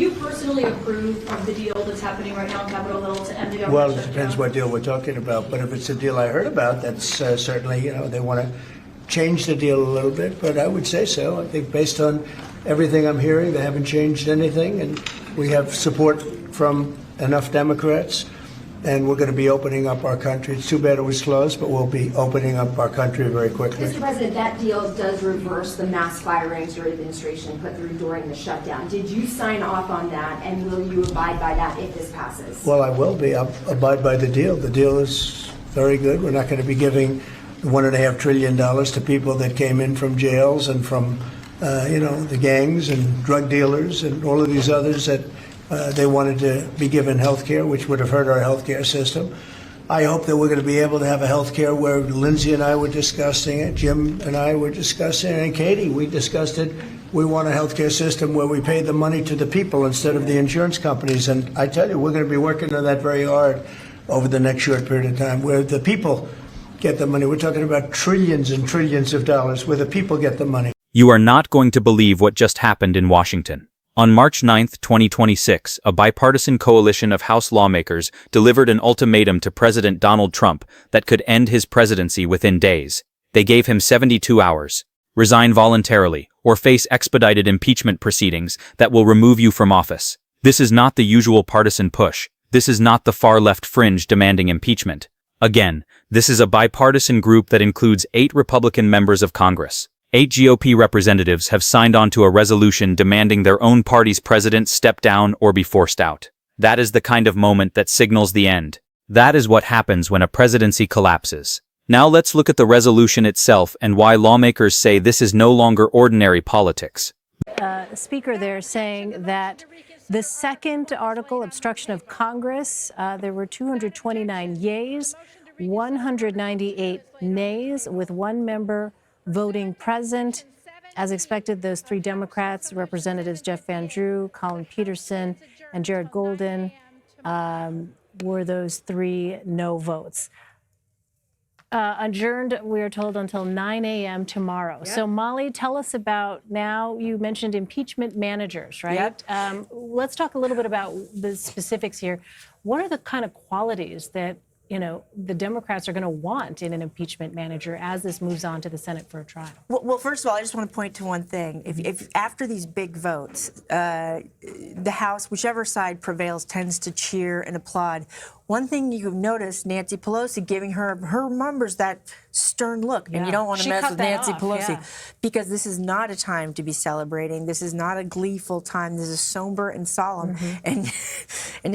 you personally approve of the deal that's happening right now on Capitol Hill to end the government Well, it shutdown? depends what deal we're talking about. But if it's a deal I heard about, that's certainly, they want to change the deal a little bit. But I would say so. I think based on everything I'm hearing, they haven't changed anything. And we have support from enough Democrats. And we're going to be opening up our country. It's too bad it was closed, but we'll be opening up our country very quickly. Mr. President, that deal does reverse the mass firings your administration put through during the shutdown. Did you sign off on that, and will you abide by that if this passes? Well, I will be. I'll abide by the deal. The deal is very good. We're not going to be giving $1.5 trillion to people that came in from jails and from, the gangs and drug dealers and all of these others that they wanted to be given health care, which would have hurt our health care system. I hope that we're going to be able to have a health care where Lindsay and I were discussing it, Jim and I were discussing it, and Katie, we discussed it. We want a health care system where we pay the money to the people instead of the insurance companies. And I tell you, we're going to be working on that very hard over the next short period of time, where the people get the money. We're talking about trillions and trillions of dollars where the people get the money. You are not going to believe what just happened in Washington. On March 9, 2026, a bipartisan coalition of House lawmakers delivered an ultimatum to President Donald Trump that could end his presidency within days. They gave him 72 hours. Resign voluntarily, or face expedited impeachment proceedings that will remove you from office. This is not the usual partisan push. This is not the far-left fringe demanding impeachment. Again, this is a bipartisan group that includes 8 Republican members of Congress. 8 GOP representatives have signed on to a resolution demanding their own party's president step down or be forced out. That is the kind of moment that signals the end. That is what happens when a presidency collapses. Now let's look at the resolution itself and why lawmakers say this is no longer ordinary politics. Speaker there saying that the second article, obstruction of Congress, there were 229 yeas, 198 nays, with one member voting present. As expected, those 3 Democrats, Representatives Jeff Van Drew, Colin Peterson, and Jared Golden, were those 3 no votes. Adjourned, we are told, until 9 a.m. tomorrow. Yep. So, Molly, tell us about now. You mentioned impeachment managers, right? Yep. Let's talk a little bit about the specifics here. What are the kind of qualities that the Democrats are going to want in an impeachment manager as this moves on to the Senate for a trial? Well, first of all, I just want to point to one thing. If after these big votes, the House, whichever side prevails, tends to cheer and applaud. One thing you notice, Nancy Pelosi giving her members that stern look, and you don't want to mess with Nancy Pelosi, because this is not a time to be celebrating. This is not a gleeful time. This is somber and solemn. And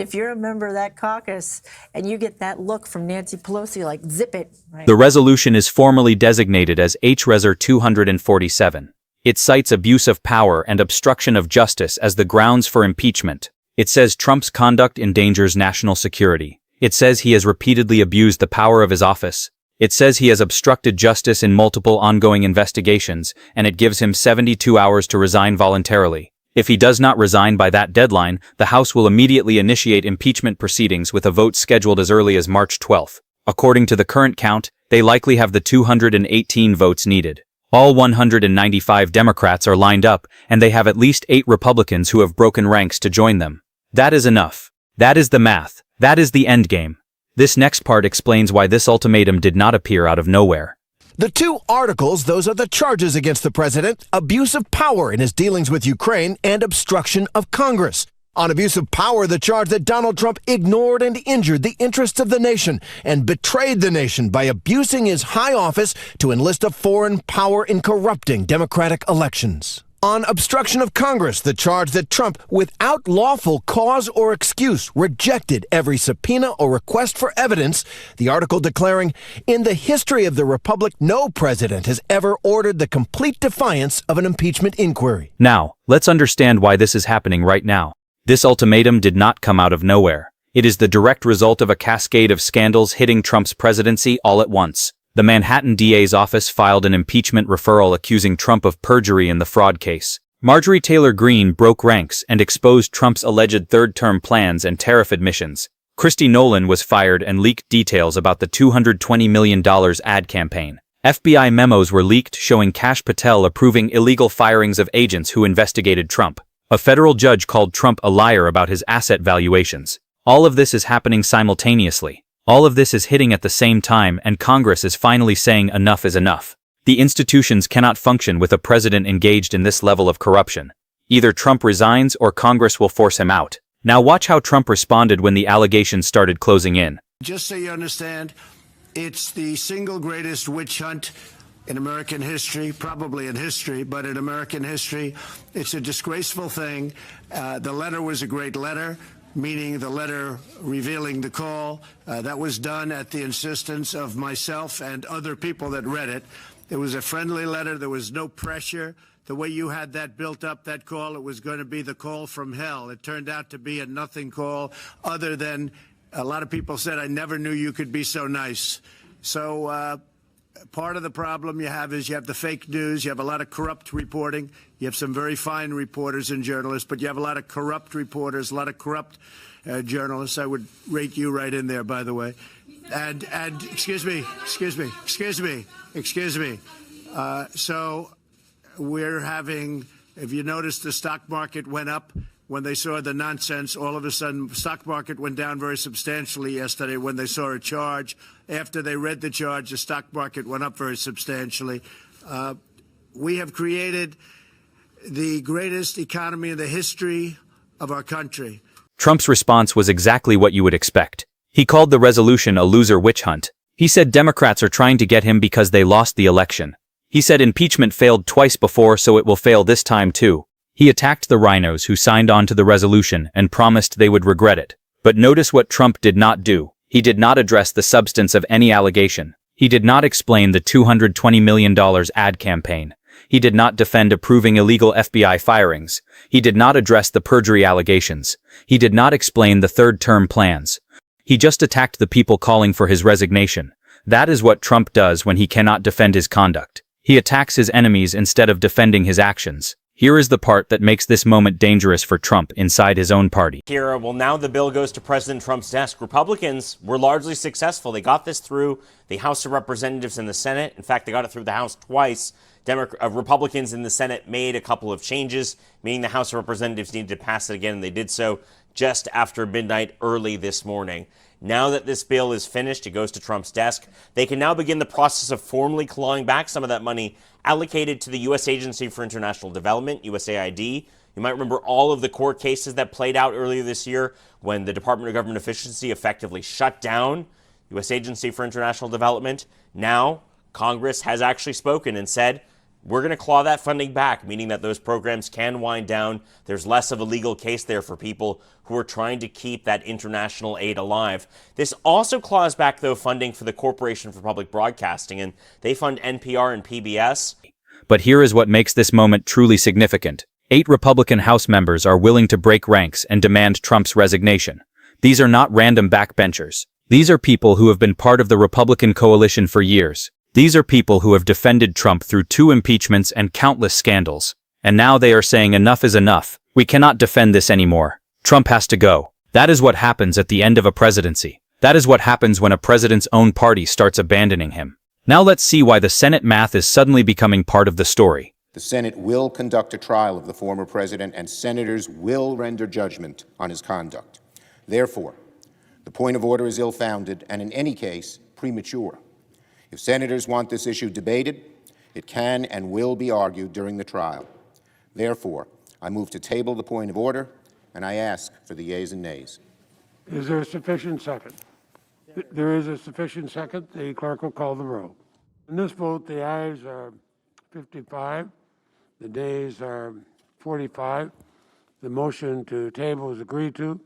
if you're a member of that caucus and you get that look from Nancy Pelosi, like zip it. Right. The resolution is formally designated as H.Resor 247. It cites abuse of power and obstruction of justice as the grounds for impeachment. It says Trump's conduct endangers national security. It says he has repeatedly abused the power of his office. It says he has obstructed justice in multiple ongoing investigations, and it gives him 72 hours to resign voluntarily. If he does not resign by that deadline, the House will immediately initiate impeachment proceedings with a vote scheduled as early as March 12th. According to the current count, they likely have the 218 votes needed. All 195 Democrats are lined up, and they have at least 8 Republicans who have broken ranks to join them. That is enough. That is the math. That is the endgame. This next part explains why this ultimatum did not appear out of nowhere. The 2 articles, those are the charges against the president: abuse of power in his dealings with Ukraine and obstruction of Congress. On abuse of power, the charge that Donald Trump ignored and injured the interests of the nation and betrayed the nation by abusing his high office to enlist a foreign power in corrupting democratic elections. On obstruction of Congress, the charge that Trump, without lawful cause or excuse, rejected every subpoena or request for evidence, the article declaring, "In the history of the Republic, no president has ever ordered the complete defiance of an impeachment inquiry." Now, let's understand why this is happening right now. This ultimatum did not come out of nowhere. It is the direct result of a cascade of scandals hitting Trump's presidency all at once. The Manhattan DA's office filed an impeachment referral accusing Trump of perjury in the fraud case. Marjorie Taylor Greene broke ranks and exposed Trump's alleged third-term plans and tariff admissions. Kristi Nolan was fired and leaked details about the $220 million ad campaign. FBI memos were leaked showing Kash Patel approving illegal firings of agents who investigated Trump. A federal judge called Trump a liar about his asset valuations. All of this is happening simultaneously. All of this is hitting at the same time, and Congress is finally saying enough is enough. The institutions cannot function with a president engaged in this level of corruption. Either Trump resigns or Congress will force him out. Now watch how Trump responded when the allegations started closing in. Just so you understand, it's the single greatest witch hunt in American history, probably in history, but in American history. It's a disgraceful thing. The letter was a great letter, meaning the letter revealing the call. That was done at the insistence of myself and other people that read it. It was a friendly letter. There was no pressure. The way you had that built up, that call, it was going to be the call from hell. It turned out to be a nothing call, other than a lot of people said, I never knew you could be so nice. So part of the problem you have is you have the fake news. You have a lot of corrupt reporting. You have some very fine reporters and journalists, but you have a lot of corrupt reporters, a lot of corrupt journalists. I would rate you right in there, by the way. And excuse me. So we're having, if you notice, the stock market went up when they saw the nonsense. All of a sudden, stock market went down very substantially yesterday when they saw a charge. After they read the charge, the stock market went up very substantially. We have created the greatest economy in the history of our country. Trump's response was exactly what you would expect. He called the resolution a loser witch hunt. He said Democrats are trying to get him because they lost the election. He said impeachment failed twice before, so it will fail this time too. He attacked the rhinos who signed on to the resolution and promised they would regret it. But notice what Trump did not do. He did not address the substance of any allegation. He did not explain the $220 million ad campaign. He did not defend approving illegal FBI firings. He did not address the perjury allegations. He did not explain the third-term plans. He just attacked the people calling for his resignation. That is what Trump does when he cannot defend his conduct. He attacks his enemies instead of defending his actions. Here is the part that makes this moment dangerous for Trump inside his own party. Kira, well, now the bill goes to President Trump's desk. Republicans were largely successful. They got this through the House of Representatives and the Senate. In fact, they got it through the House twice. Republicans in the Senate made a couple of changes, meaning the House of Representatives needed to pass it again, and they did so just after midnight early this morning. Now that this bill is finished, it goes to Trump's desk. They can now begin the process of formally clawing back some of that money allocated to the U.S. Agency for International Development, USAID. You might remember all of the court cases that played out earlier this year when the Department of Government Efficiency effectively shut down U.S. Agency for International Development. Now, Congress has actually spoken and said, we're going to claw that funding back, meaning that those programs can wind down. There's less of a legal case there for people who are trying to keep that international aid alive. This also claws back, though, funding for the Corporation for Public Broadcasting, and they fund NPR and PBS. But here is what makes this moment truly significant. 8 Republican House members are willing to break ranks and demand Trump's resignation. These are not random backbenchers. These are people who have been part of the Republican coalition for years. These are people who have defended Trump through 2 impeachments and countless scandals. And now they are saying enough is enough. We cannot defend this anymore. Trump has to go. That is what happens at the end of a presidency. That is what happens when a president's own party starts abandoning him. Now let's see why the Senate math is suddenly becoming part of the story. The Senate will conduct a trial of the former president, and senators will render judgment on his conduct. Therefore, the point of order is ill-founded and, in any case, premature. If senators want this issue debated, it can and will be argued during the trial. Therefore, I move to table the point of order, and I ask for the yeas and nays. Is there a sufficient second? There is a sufficient second. The clerk will call the roll. In this vote, the ayes are 55, the nays are 45. The motion to table is agreed to.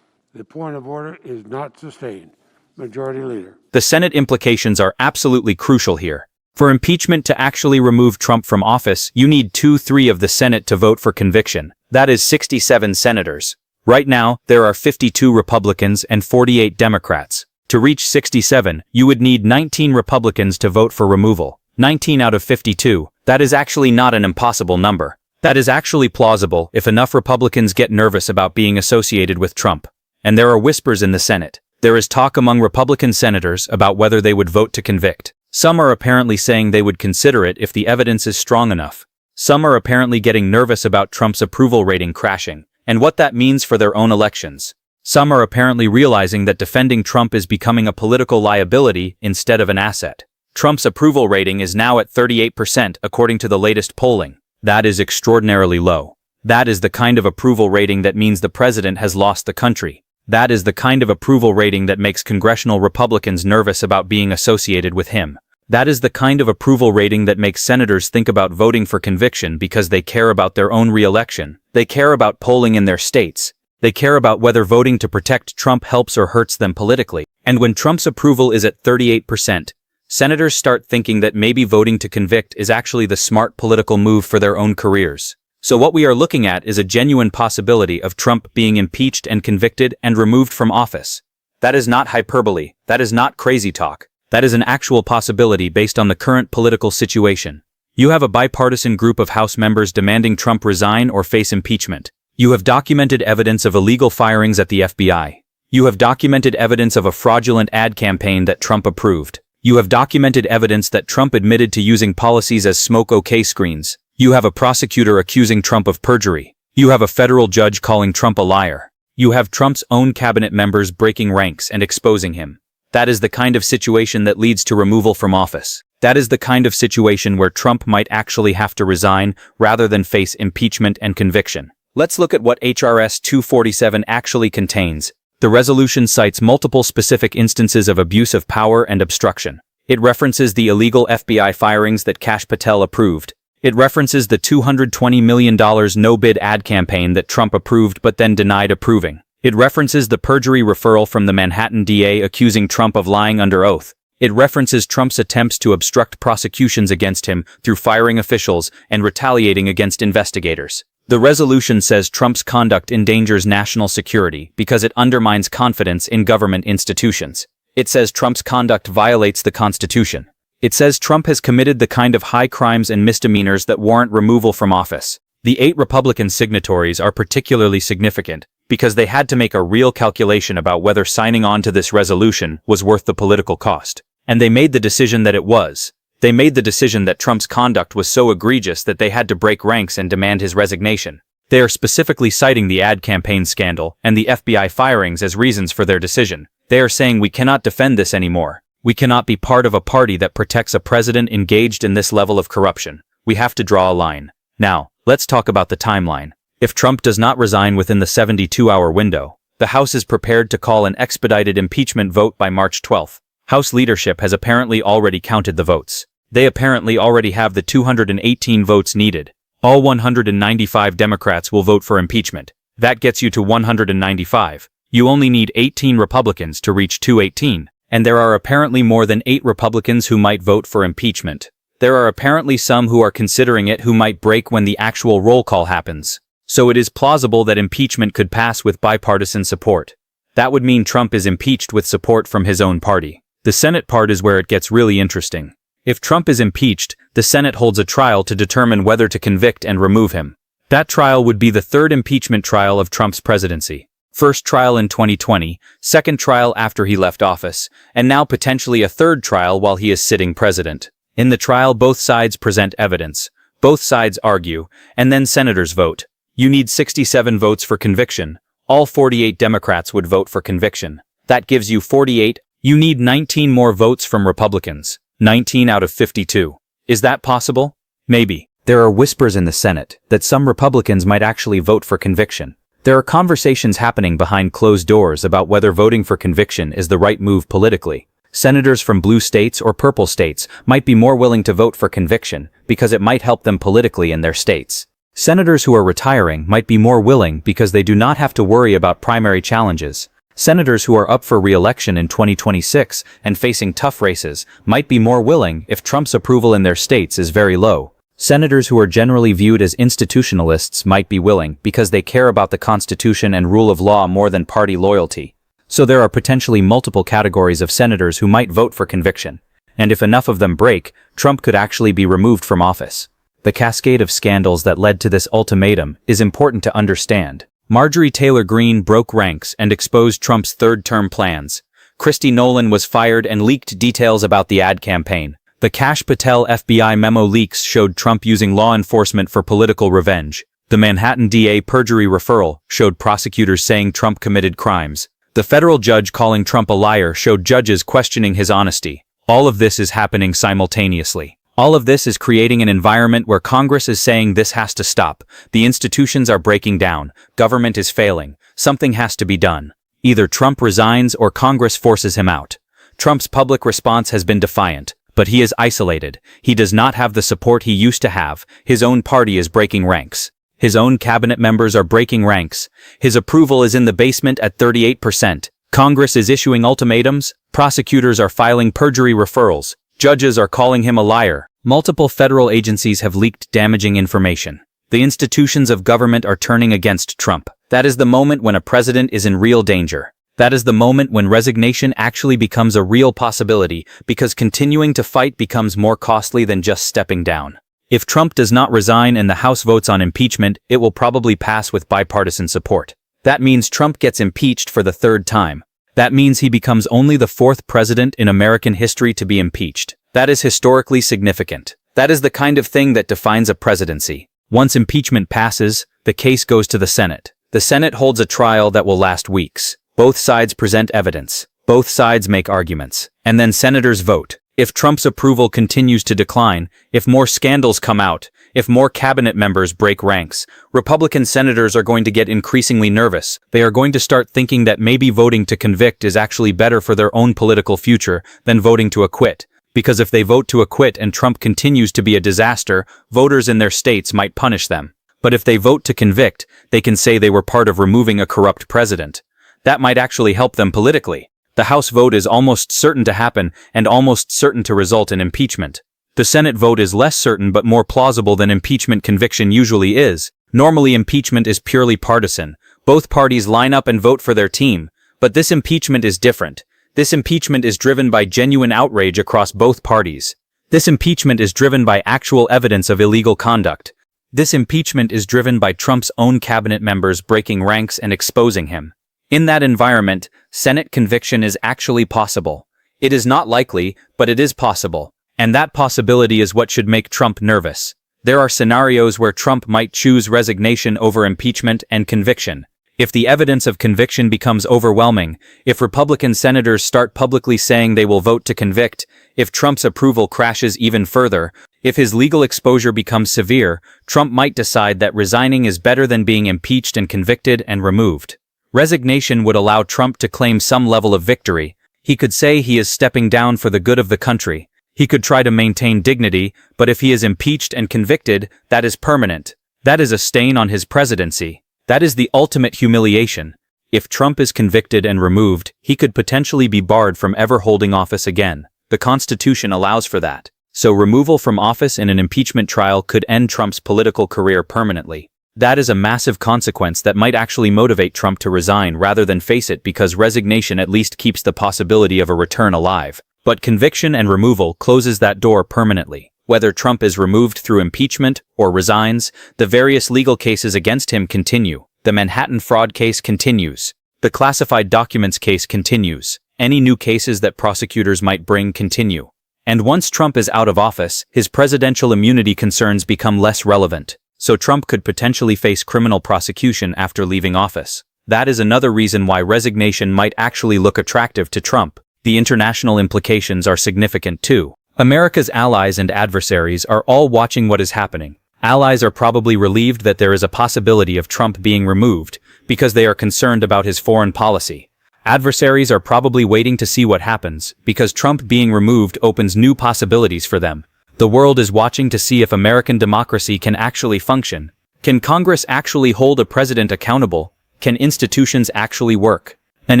The point of order is not sustained. Majority Leader. The Senate implications are absolutely crucial here. For impeachment to actually remove Trump from office, you need 2/3 of the Senate to vote for conviction. That is 67 senators. Right now, there are 52 Republicans and 48 Democrats. To reach 67, you would need 19 Republicans to vote for removal. 19 out of 52. That is actually not an impossible number. That is actually plausible if enough Republicans get nervous about being associated with Trump. And there are whispers in the Senate. There is talk among Republican senators about whether they would vote to convict. Some are apparently saying they would consider it if the evidence is strong enough. Some are apparently getting nervous about Trump's approval rating crashing, and what that means for their own elections. Some are apparently realizing that defending Trump is becoming a political liability instead of an asset. Trump's approval rating is now at 38% according to the latest polling. That is extraordinarily low. That is the kind of approval rating that means the president has lost the country. That is the kind of approval rating that makes congressional Republicans nervous about being associated with him. That is the kind of approval rating that makes senators think about voting for conviction because they care about their own re-election. They care about polling in their states. They care about whether voting to protect Trump helps or hurts them politically. And when Trump's approval is at 38%, senators start thinking that maybe voting to convict is actually the smart political move for their own careers. So what we are looking at is a genuine possibility of Trump being impeached and convicted and removed from office. That is not hyperbole. That is not crazy talk. That is an actual possibility based on the current political situation. You have a bipartisan group of House members demanding Trump resign or face impeachment. You have documented evidence of illegal firings at the FBI. You have documented evidence of a fraudulent ad campaign that Trump approved. You have documented evidence that Trump admitted to using policies as smoke OK screens. You have a prosecutor accusing Trump of perjury. You have a federal judge calling Trump a liar. You have Trump's own cabinet members breaking ranks and exposing him. That is the kind of situation that leads to removal from office. That is the kind of situation where Trump might actually have to resign rather than face impeachment and conviction. Let's look at what HRS 247 actually contains. The resolution cites multiple specific instances of abuse of power and obstruction. It references the illegal FBI firings that Kash Patel approved. It references the $220 million no-bid ad campaign that Trump approved but then denied approving. It references the perjury referral from the Manhattan DA accusing Trump of lying under oath. It references Trump's attempts to obstruct prosecutions against him through firing officials and retaliating against investigators. The resolution says Trump's conduct endangers national security because it undermines confidence in government institutions. It says Trump's conduct violates the Constitution. It says Trump has committed the kind of high crimes and misdemeanors that warrant removal from office. The 8 Republican signatories are particularly significant because they had to make a real calculation about whether signing on to this resolution was worth the political cost. And they made the decision that it was. They made the decision that Trump's conduct was so egregious that they had to break ranks and demand his resignation. They are specifically citing the ad campaign scandal and the FBI firings as reasons for their decision. They are saying we cannot defend this anymore. We cannot be part of a party that protects a president engaged in this level of corruption. We have to draw a line. Now, let's talk about the timeline. If Trump does not resign within the 72-hour window, the House is prepared to call an expedited impeachment vote by March 12th. House leadership has apparently already counted the votes. They apparently already have the 218 votes needed. All 195 Democrats will vote for impeachment. That gets you to 195. You only need 18 Republicans to reach 218. And there are apparently more than 8 Republicans who might vote for impeachment. There are apparently some who are considering it who might break when the actual roll call happens. So it is plausible that impeachment could pass with bipartisan support. That would mean Trump is impeached with support from his own party. The Senate part is where it gets really interesting. If Trump is impeached, the Senate holds a trial to determine whether to convict and remove him. That trial would be the 3rd impeachment trial of Trump's presidency. First trial in 2020, second trial after he left office, and now potentially a 3rd trial while he is sitting president. In the trial, both sides present evidence, both sides argue, and then senators vote. You need 67 votes for conviction. All 48 Democrats would vote for conviction. That gives you 48. You need 19 more votes from Republicans. 19 out of 52. Is that possible? Maybe. There are whispers in the Senate that some Republicans might actually vote for conviction. There are conversations happening behind closed doors about whether voting for conviction is the right move politically. Senators from blue states or purple states might be more willing to vote for conviction because it might help them politically in their states. Senators who are retiring might be more willing because they do not have to worry about primary challenges. Senators who are up for re-election in 2026 and facing tough races might be more willing if Trump's approval in their states is very low. Senators who are generally viewed as institutionalists might be willing because they care about the Constitution and rule of law more than party loyalty. So there are potentially multiple categories of senators who might vote for conviction. And if enough of them break, Trump could actually be removed from office. The cascade of scandals that led to this ultimatum is important to understand. Marjorie Taylor Greene broke ranks and exposed Trump's third-term plans. Kristi Nolan was fired and leaked details about the ad campaign. The Kash Patel FBI memo leaks showed Trump using law enforcement for political revenge. The Manhattan DA perjury referral showed prosecutors saying Trump committed crimes. The federal judge calling Trump a liar showed judges questioning his honesty. All of this is happening simultaneously. All of this is creating an environment where Congress is saying this has to stop. The institutions are breaking down. Government is failing. Something has to be done. Either Trump resigns or Congress forces him out. Trump's public response has been defiant, but he is isolated. He does not have the support he used to have. His own party is breaking ranks. His own cabinet members are breaking ranks. His approval is in the basement at 38%. Congress is issuing ultimatums. Prosecutors are filing perjury referrals. Judges are calling him a liar. Multiple federal agencies have leaked damaging information. The institutions of government are turning against Trump. That is the moment when a president is in real danger. That is the moment when resignation actually becomes a real possibility, because continuing to fight becomes more costly than just stepping down. If Trump does not resign and the House votes on impeachment, it will probably pass with bipartisan support. That means Trump gets impeached for the third time. That means he becomes only the fourth president in American history to be impeached. That is historically significant. That is the kind of thing that defines a presidency. Once impeachment passes, the case goes to the Senate. The Senate holds a trial that will last weeks. Both sides present evidence. Both sides make arguments. And then senators vote. If Trump's approval continues to decline, if more scandals come out, if more cabinet members break ranks, Republican senators are going to get increasingly nervous. They are going to start thinking that maybe voting to convict is actually better for their own political future than voting to acquit. Because if they vote to acquit and Trump continues to be a disaster, voters in their states might punish them. But if they vote to convict, they can say they were part of removing a corrupt president. That might actually help them politically. The House vote is almost certain to happen and almost certain to result in impeachment. The Senate vote is less certain but more plausible than impeachment conviction usually is. Normally impeachment is purely partisan. Both parties line up and vote for their team. But this impeachment is different. This impeachment is driven by genuine outrage across both parties. This impeachment is driven by actual evidence of illegal conduct. This impeachment is driven by Trump's own cabinet members breaking ranks and exposing him. In that environment, Senate conviction is actually possible. It is not likely, but it is possible. And that possibility is what should make Trump nervous. There are scenarios where Trump might choose resignation over impeachment and conviction. If the evidence of conviction becomes overwhelming, if Republican senators start publicly saying they will vote to convict, if Trump's approval crashes even further, if his legal exposure becomes severe, Trump might decide that resigning is better than being impeached and convicted and removed. Resignation would allow Trump to claim some level of victory. He could say he is stepping down for the good of the country. He could try to maintain dignity, but if he is impeached and convicted, that is permanent. That is a stain on his presidency. That is the ultimate humiliation. If Trump is convicted and removed, he could potentially be barred from ever holding office again. The Constitution allows for that. So removal from office in an impeachment trial could end Trump's political career permanently. That is a massive consequence that might actually motivate Trump to resign rather than face it, because resignation at least keeps the possibility of a return alive. But conviction and removal closes that door permanently. Whether Trump is removed through impeachment or resigns, the various legal cases against him continue. The Manhattan fraud case continues. The classified documents case continues. Any new cases that prosecutors might bring continue. And once Trump is out of office, his presidential immunity concerns become less relevant. So Trump could potentially face criminal prosecution after leaving office. That is another reason why resignation might actually look attractive to Trump. The international implications are significant too. America's allies and adversaries are all watching what is happening. Allies are probably relieved that there is a possibility of Trump being removed, because they are concerned about his foreign policy. Adversaries are probably waiting to see what happens, because Trump being removed opens new possibilities for them. The world is watching to see if American democracy can actually function. Can Congress actually hold a president accountable? Can institutions actually work? An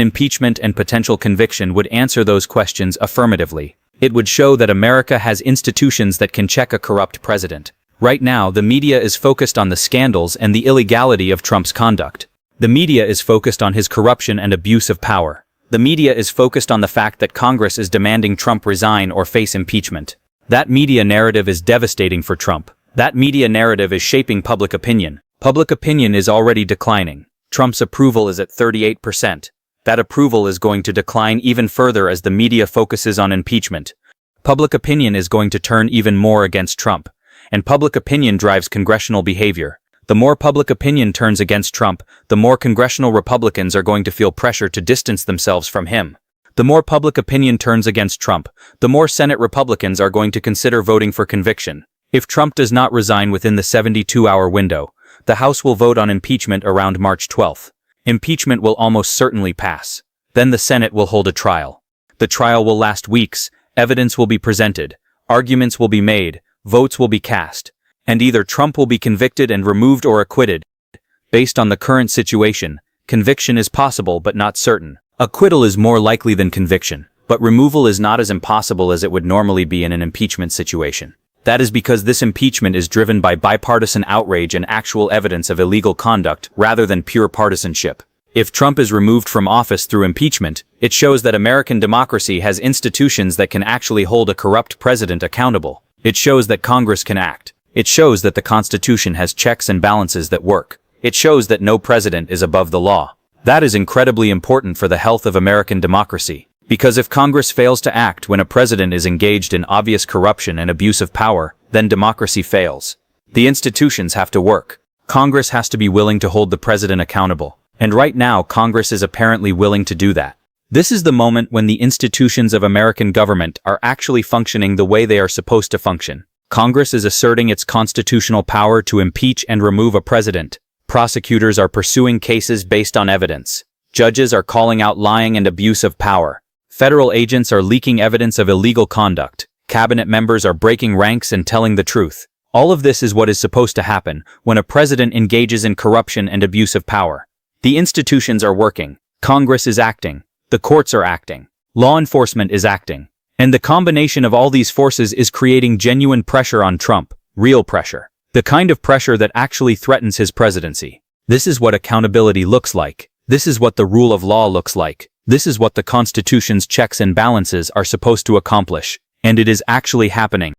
impeachment and potential conviction would answer those questions affirmatively. It would show that America has institutions that can check a corrupt president. Right now, the media is focused on the scandals and the illegality of Trump's conduct. The media is focused on his corruption and abuse of power. The media is focused on the fact that Congress is demanding Trump resign or face impeachment. That media narrative is devastating for Trump. That media narrative is shaping public opinion. Public opinion is already declining. Trump's approval is at 38%. That approval is going to decline even further as the media focuses on impeachment. Public opinion is going to turn even more against Trump, and public opinion drives congressional behavior. The more public opinion turns against Trump, the more congressional Republicans are going to feel pressure to distance themselves from him. The more public opinion turns against Trump, the more Senate Republicans are going to consider voting for conviction. If Trump does not resign within the 72-hour window, the House will vote on impeachment around March 12th. Impeachment will almost certainly pass. Then the Senate will hold a trial. The trial will last weeks, evidence will be presented, arguments will be made, votes will be cast, and either Trump will be convicted and removed or acquitted. Based on the current situation, conviction is possible but not certain. Acquittal is more likely than conviction, but removal is not as impossible as it would normally be in an impeachment situation. That is because this impeachment is driven by bipartisan outrage and actual evidence of illegal conduct rather than pure partisanship. If Trump is removed from office through impeachment, it shows that American democracy has institutions that can actually hold a corrupt president accountable. It shows that Congress can act. It shows that the Constitution has checks and balances that work. It shows that no president is above the law. That is incredibly important for the health of American democracy. Because if Congress fails to act when a president is engaged in obvious corruption and abuse of power, then democracy fails. The institutions have to work. Congress has to be willing to hold the president accountable. And right now, Congress is apparently willing to do that. This is the moment when the institutions of American government are actually functioning the way they are supposed to function. Congress is asserting its constitutional power to impeach and remove a president. Prosecutors are pursuing cases based on evidence. Judges are calling out lying and abuse of power. Federal agents are leaking evidence of illegal conduct. Cabinet members are breaking ranks and telling the truth. All of this is what is supposed to happen when a president engages in corruption and abuse of power. The institutions are working. Congress is acting. The courts are acting. Law enforcement is acting. And the combination of all these forces is creating genuine pressure on Trump. Real pressure. The kind of pressure that actually threatens his presidency. This is what accountability looks like. This is what the rule of law looks like. This is what the Constitution's checks and balances are supposed to accomplish. And it is actually happening.